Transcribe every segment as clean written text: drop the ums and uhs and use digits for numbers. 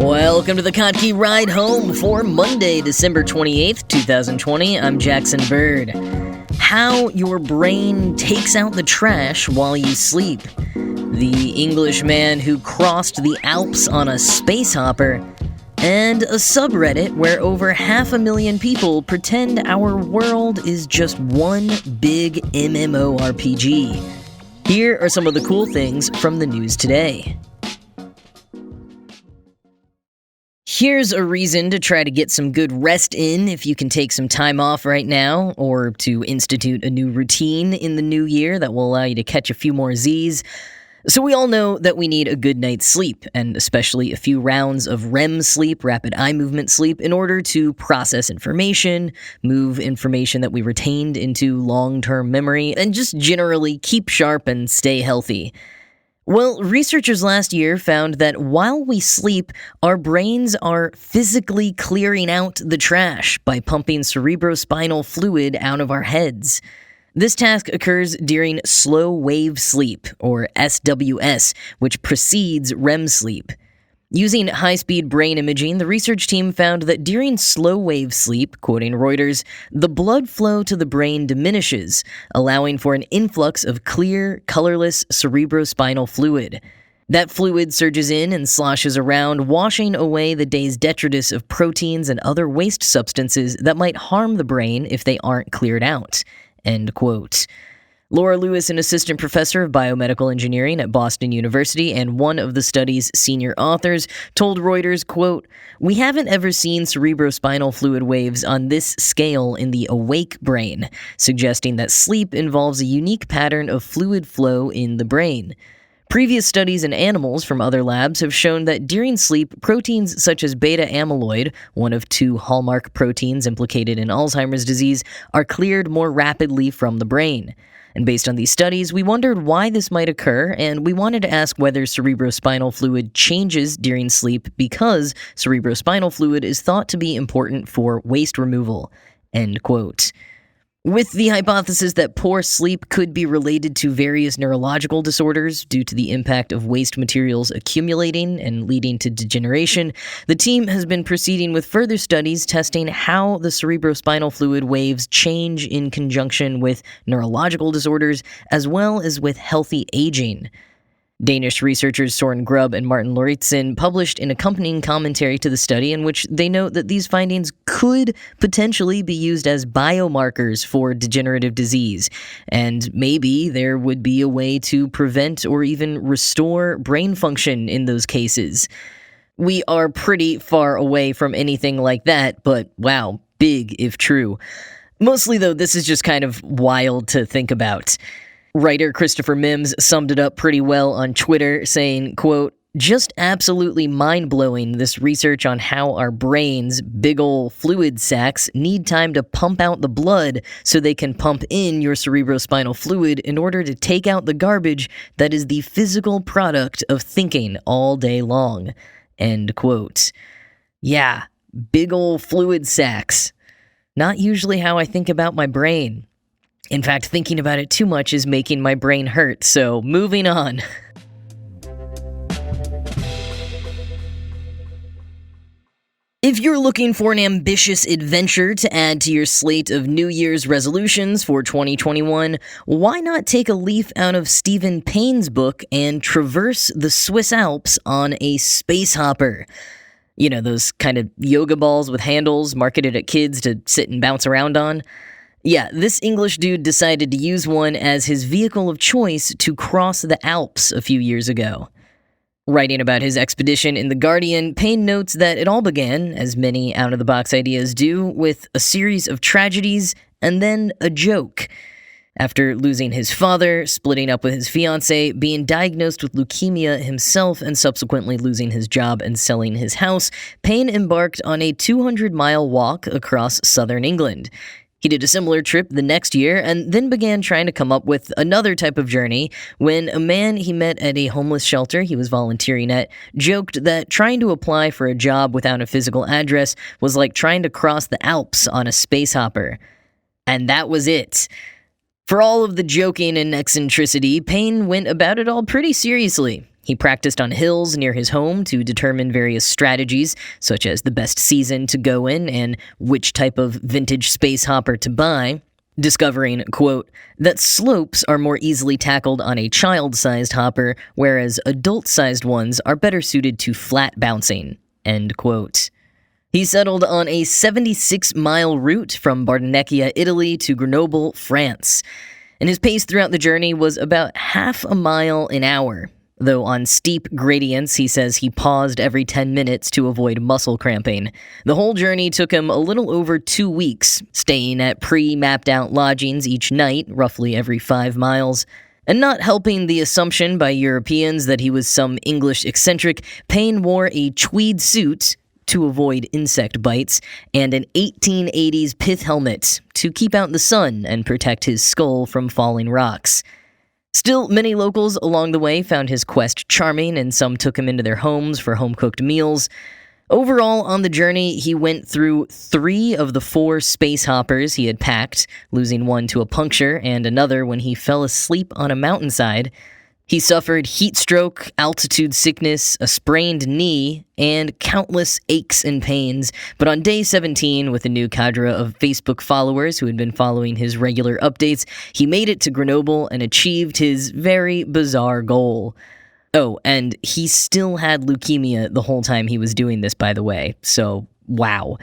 Welcome to the Kottke Ride Home for Monday, December 28th, 2020. I'm Jackson Bird. How your brain takes out the trash while you sleep. The Englishman who crossed the Alps on a space hopper. And a subreddit where over 500,000 people pretend our world is just one big MMORPG. Here are some of the cool things from the news today. Here's a reason to try to get some good rest in if you can take some time off right now, or to institute a new routine in the new year that will allow you to catch a few more Z's. So we all know that we need a good night's sleep, and especially a few rounds of REM sleep, rapid eye movement sleep, in order to process information, move information that we retained into long-term memory, and just generally keep sharp and stay healthy. Well, researchers last year found that while we sleep, our brains are physically clearing out the trash by pumping cerebrospinal fluid out of our heads. This task occurs during slow wave sleep, or SWS, which precedes REM sleep. Using high-speed brain imaging, the research team found that during slow-wave sleep, quoting Reuters, the blood flow to the brain diminishes, allowing for an influx of clear, colorless cerebrospinal fluid. That fluid surges in and sloshes around, washing away the day's detritus of proteins and other waste substances that might harm the brain if they aren't cleared out. End quote. Laura Lewis, an assistant professor of biomedical engineering at Boston University and one of the study's senior authors, told Reuters, quote, "We haven't ever seen cerebrospinal fluid waves on this scale in the awake brain, suggesting that sleep involves a unique pattern of fluid flow in the brain. Previous studies in animals from other labs have shown that during sleep, proteins such as beta amyloid, one of two hallmark proteins implicated in Alzheimer's disease, are cleared more rapidly from the brain. And based on these studies, we wondered why this might occur, and we wanted to ask whether cerebrospinal fluid changes during sleep because cerebrospinal fluid is thought to be important for waste removal." End quote. With the hypothesis that poor sleep could be related to various neurological disorders due to the impact of waste materials accumulating and leading to degeneration, the team has been proceeding with further studies testing how the cerebrospinal fluid waves change in conjunction with neurological disorders as well as with healthy aging. Danish researchers Søren Grubb and Martin Lauritsen published an accompanying commentary to the study in which they note that these findings could potentially be used as biomarkers for degenerative disease, and maybe there would be a way to prevent or even restore brain function in those cases. We are pretty far away from anything like that, but wow, big if true. Mostly though, this is just kind of wild to think about. Writer Christopher Mims summed it up pretty well on Twitter, saying, quote, "Just absolutely mind-blowing, this research on how our brains, big ol' fluid sacs, need time to pump out the blood so they can pump in your cerebrospinal fluid in order to take out the garbage that is the physical product of thinking all day long." End quote. Yeah, big ol' fluid sacs. Not usually how I think about my brain. In fact, thinking about it too much is making my brain hurt, so moving on. If you're looking for an ambitious adventure to add to your slate of New Year's resolutions for 2021, why not take a leaf out of Stephen Payne's book and traverse the Swiss Alps on a space hopper? You know, those kind of yoga balls with handles marketed at kids to sit and bounce around on? Yeah, this English dude decided to use one as his vehicle of choice to cross the Alps a few years ago. Writing about his expedition in The Guardian, Payne notes that it all began, as many out-of-the-box ideas do, with a series of tragedies and then a joke. After losing his father, splitting up with his fiancée, being diagnosed with leukemia himself, and subsequently losing his job and selling his house, Payne embarked on a 200-mile walk across southern England. He did a similar trip the next year and then began trying to come up with another type of journey when a man he met at a homeless shelter he was volunteering at joked that trying to apply for a job without a physical address was like trying to cross the Alps on a space hopper. And that was it. For all of the joking and eccentricity, Payne went about it all pretty seriously. He practiced on hills near his home to determine various strategies, such as the best season to go in and which type of vintage space hopper to buy, discovering, quote, that slopes are more easily tackled on a child-sized hopper, whereas adult-sized ones are better suited to flat bouncing, end quote. He settled on a 76-mile route from Bardonecchia, Italy to Grenoble, France, and his pace throughout the journey was about half a mile an hour. Though on steep gradients, he says he paused every 10 minutes to avoid muscle cramping. The whole journey took him a little over 2 weeks, staying at pre-mapped-out lodgings each night, roughly every 5 miles. And not helping the assumption by Europeans that he was some English eccentric, Payne wore a tweed suit to avoid insect bites, and an 1880s pith helmet to keep out the sun and protect his skull from falling rocks. Still, many locals along the way found his quest charming, and some took him into their homes for home-cooked meals. Overall, on the journey, he went through 3 of the 4 space hoppers he had packed, losing one to a puncture and another when he fell asleep on a mountainside. He suffered heat stroke, altitude sickness, a sprained knee, and countless aches and pains. But on day 17, with a new cadre of Facebook followers who had been following his regular updates, he made it to Grenoble and achieved his very bizarre goal. Oh, and he still had leukemia the whole time he was doing this, by the way. So, wow.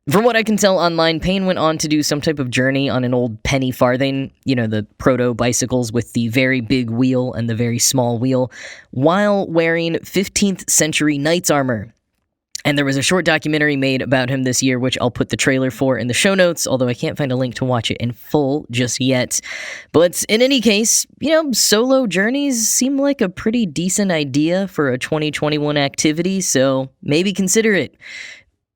From what I can tell online, Payne went on to do some type of journey on an old penny farthing, the proto-bicycles with the very big wheel and the very small wheel, while wearing 15th century knight's armor. And there was a short documentary made about him this year, which I'll put the trailer for in the show notes, although I can't find a link to watch it in full just yet. But in any case, solo journeys seem like a pretty decent idea for a 2021 activity, so maybe consider it.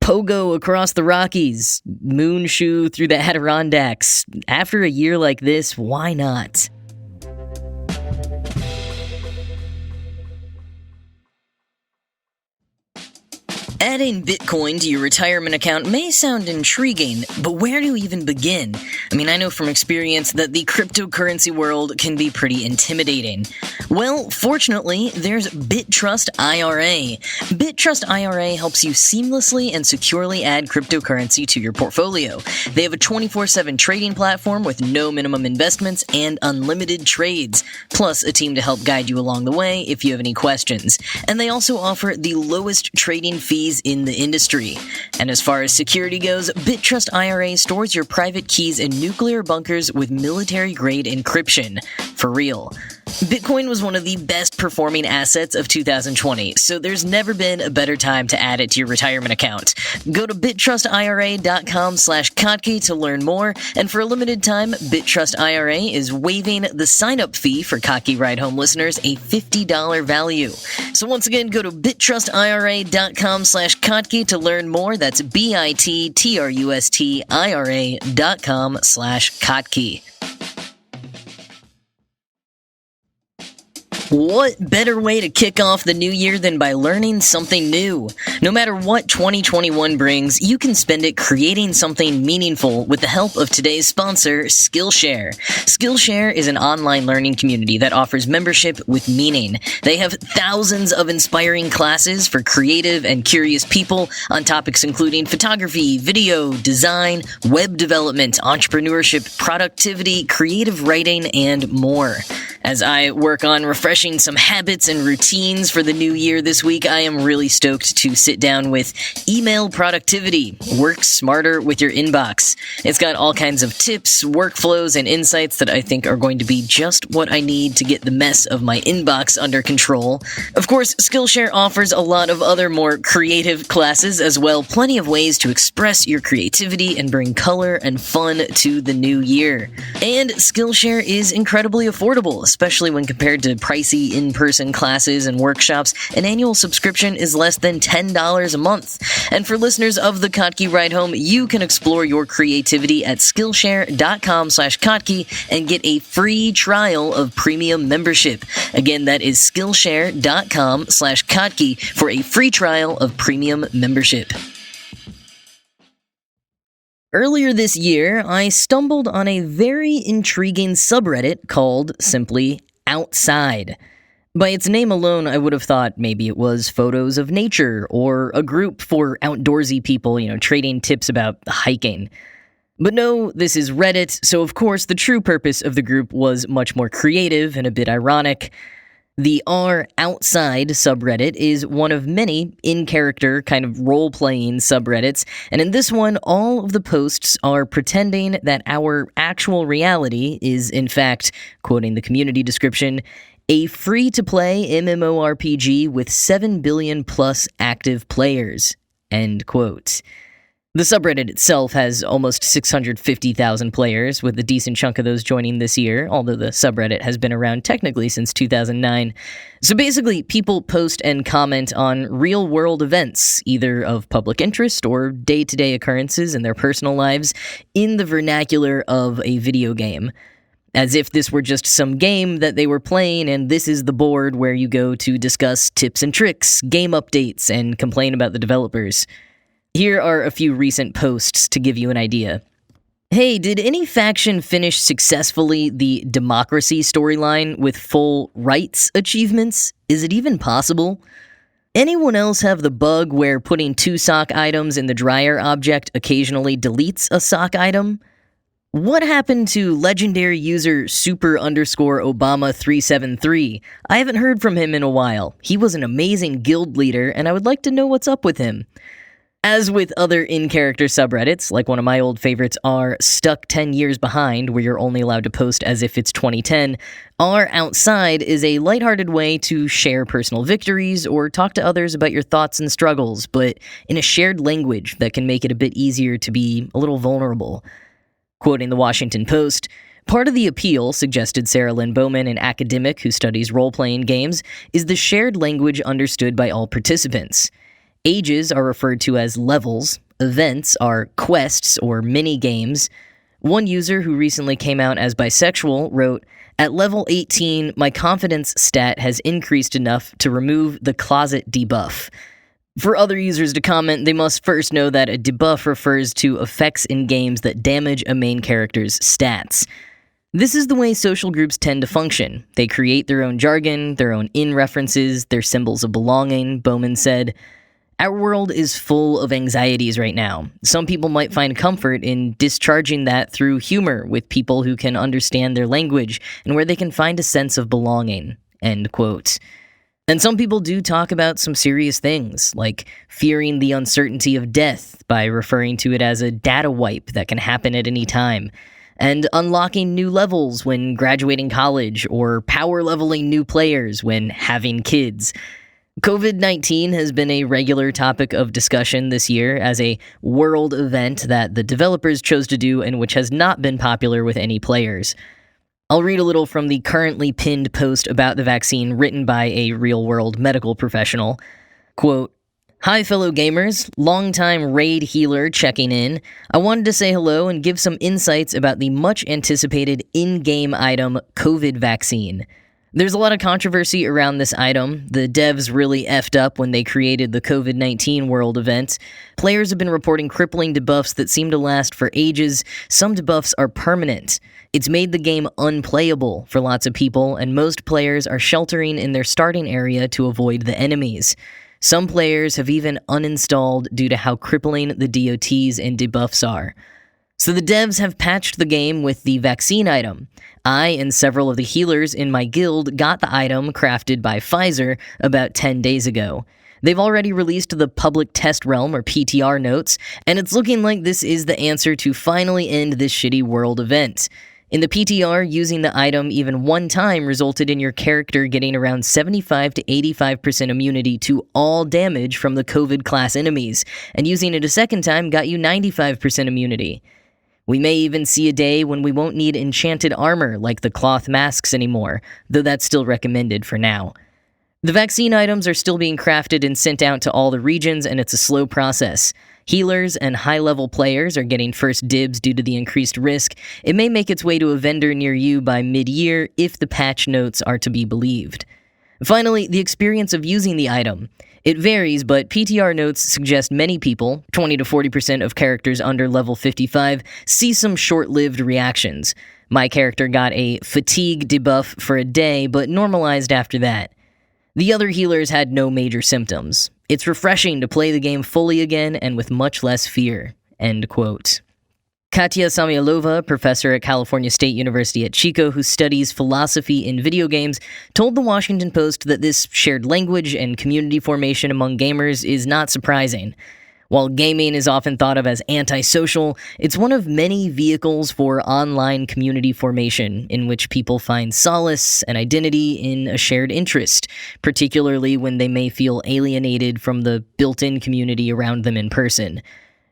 Pogo across the Rockies, moonshoe through the Adirondacks. After a year like this, why not? Adding Bitcoin to your retirement account may sound intriguing, but where to even begin? I know from experience that the cryptocurrency world can be pretty intimidating. Well, fortunately, there's BitTrust IRA. BitTrust IRA helps you seamlessly and securely add cryptocurrency to your portfolio. They have a 24/7 trading platform with no minimum investments and unlimited trades, plus a team to help guide you along the way if you have any questions. And they also offer the lowest trading fees in the industry. And as far as security goes, BitTrust IRA stores your private keys in nuclear bunkers with military-grade encryption. For real. Bitcoin was one of the best performing assets of 2020, so there's never been a better time to add it to your retirement account. Go to bittrustira.com/Kotke to learn more, and for a limited time, BitTrust IRA is waiving the sign-up fee for Kotke Ride Home listeners, a $50 value. So once again, go to bittrustira.com/Kotke to learn more. That's bittrustira.com/Kotke. What better way to kick off the new year than by learning something new? No matter what 2021 brings, you can spend it creating something meaningful with the help of today's sponsor, Skillshare. Skillshare is an online learning community that offers membership with meaning. They have thousands of inspiring classes for creative and curious people on topics including photography, video, design, web development, entrepreneurship, productivity, creative writing, and more. As I work on refreshing some habits and routines for the new year this week, I am really stoked to sit down with Email Productivity. Work smarter with your inbox. It's got all kinds of tips, workflows, and insights that I think are going to be just what I need to get the mess of my inbox under control. Of course, Skillshare offers a lot of other more creative classes as well, plenty of ways to express your creativity and bring color and fun to the new year. And Skillshare is incredibly affordable, especially when compared to pricey in-person classes and workshops. An annual subscription is less than $10 a month. And for listeners of the Kotke Ride Home, you can explore your creativity at Skillshare.com/Kotke and get a free trial of premium membership. Again, that is Skillshare.com/Kotke for a free trial of premium membership. Earlier this year, I stumbled on a very intriguing subreddit called simply Outside. By its name alone, I would have thought maybe it was photos of nature or a group for outdoorsy people, trading tips about hiking. But no, this is Reddit, so of course the true purpose of the group was much more creative and a bit ironic. The R Outside subreddit is one of many in-character kind of role-playing subreddits, and in this one, all of the posts are pretending that our actual reality is, in fact, quoting the community description, a free-to-play MMORPG with 7 billion plus active players. End quote. The subreddit itself has almost 650,000 players, with a decent chunk of those joining this year, although the subreddit has been around technically since 2009. So basically, people post and comment on real-world events, either of public interest or day-to-day occurrences in their personal lives, in the vernacular of a video game. As if this were just some game that they were playing, and this is the board where you go to discuss tips and tricks, game updates, and complain about the developers. Here are a few recent posts to give you an idea. Hey, did any faction finish successfully the democracy storyline with full rights achievements? Is it even possible? Anyone else have the bug where putting 2 sock items in the dryer object occasionally deletes a sock item? What happened to legendary user super_Obama373? I haven't heard from him in a while. He was an amazing guild leader, and I would like to know what's up with him. As with other in-character subreddits, like one of my old favorites are Stuck 10 Years Behind, where you're only allowed to post as if it's 2010, R Outside is a lighthearted way to share personal victories or talk to others about your thoughts and struggles, but in a shared language that can make it a bit easier to be a little vulnerable. Quoting the Washington Post, part of the appeal, suggested Sarah Lynn Bowman, an academic who studies role-playing games, is the shared language understood by all participants. Ages are referred to as levels, events are quests or mini-games. One user who recently came out as bisexual wrote, "At level 18, my confidence stat has increased enough to remove the closet debuff." For other users to comment, they must first know that a debuff refers to effects in games that damage a main character's stats. This is the way social groups tend to function. They create their own jargon, their own in-references, their symbols of belonging, Bowman said. Our world is full of anxieties right now. Some people might find comfort in discharging that through humor with people who can understand their language and where they can find a sense of belonging. End quote. And some people do talk about some serious things, like fearing the uncertainty of death by referring to it as a data wipe that can happen at any time, and unlocking new levels when graduating college, or power leveling new players when having kids. COVID-19 has been a regular topic of discussion this year as a world event that the developers chose to do and which has not been popular with any players. I'll read a little from the currently pinned post about the vaccine written by a real-world medical professional. Quote, "Hi fellow gamers, longtime raid healer checking in. I wanted to say hello and give some insights about the much-anticipated in-game item COVID vaccine. There's a lot of controversy around this item. The devs really effed up when they created the COVID-19 world event. Players have been reporting crippling debuffs that seem to last for ages. Some debuffs are permanent. It's made the game unplayable for lots of people, and most players are sheltering in their starting area to avoid the enemies. Some players have even uninstalled due to how crippling the DOTs and debuffs are. So the devs have patched the game with the vaccine item. I and several of the healers in my guild got the item crafted by Pfizer about 10 days ago. They've already released the public test realm or PTR notes, and it's looking like this is the answer to finally end this shitty world event. In the PTR, using the item even one time resulted in your character getting around 75 to 85% immunity to all damage from the COVID class enemies, and using it a second time got you 95% immunity. We may even see a day when we won't need enchanted armor like the cloth masks anymore, though that's still recommended for now. The vaccine items are still being crafted and sent out to all the regions, and it's a slow process. Healers and high-level players are getting first dibs due to the increased risk. It may make its way to a vendor near you by mid-year if the patch notes are to be believed. Finally, the experience of using the item. It varies, but PTR notes suggest many people, 20 to 40% of characters under level 55, see some short-lived reactions. My character got a fatigue debuff for a day, but normalized after that. The other healers had no major symptoms. It's refreshing to play the game fully again and with much less fear. End quote. Katya Samyalova, professor at California State University at Chico who studies philosophy in video games, told the Washington Post that this shared language and community formation among gamers is not surprising. While gaming is often thought of as antisocial, it's one of many vehicles for online community formation in which people find solace and identity in a shared interest, particularly when they may feel alienated from the built-in community around them in person.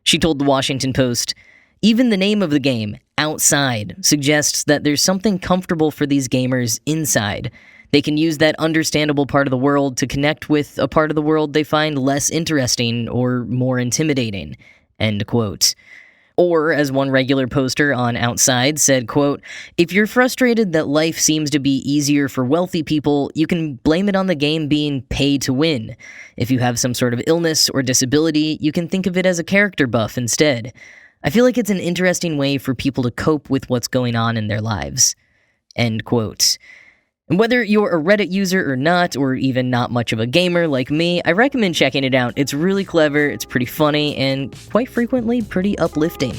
She told the Washington Post, "Even the name of the game, Outside, suggests that there's something comfortable for these gamers inside. They can use that understandable part of the world to connect with a part of the world they find less interesting or more intimidating." End quote. Or, as one regular poster on Outside said, quote, "If you're frustrated that life seems to be easier for wealthy people, you can blame it on the game being pay to win. If you have some sort of illness or disability, you can think of it as a character buff instead. I feel like it's an interesting way for people to cope with what's going on in their lives." End quote. And whether you're a Reddit user or not, or even not much of a gamer like me, I recommend checking it out. It's really clever, it's pretty funny, and quite frequently pretty uplifting.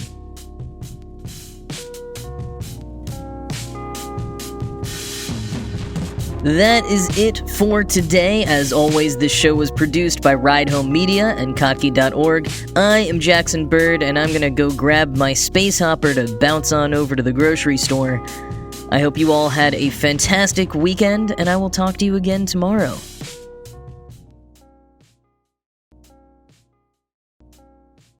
That is it for today. As always, this show was produced by Ride Home Media and Kottke.org. I am Jackson Bird, and I'm gonna go grab my space hopper to bounce on over to the grocery store. I hope you all had a fantastic weekend, and I will talk to you again tomorrow.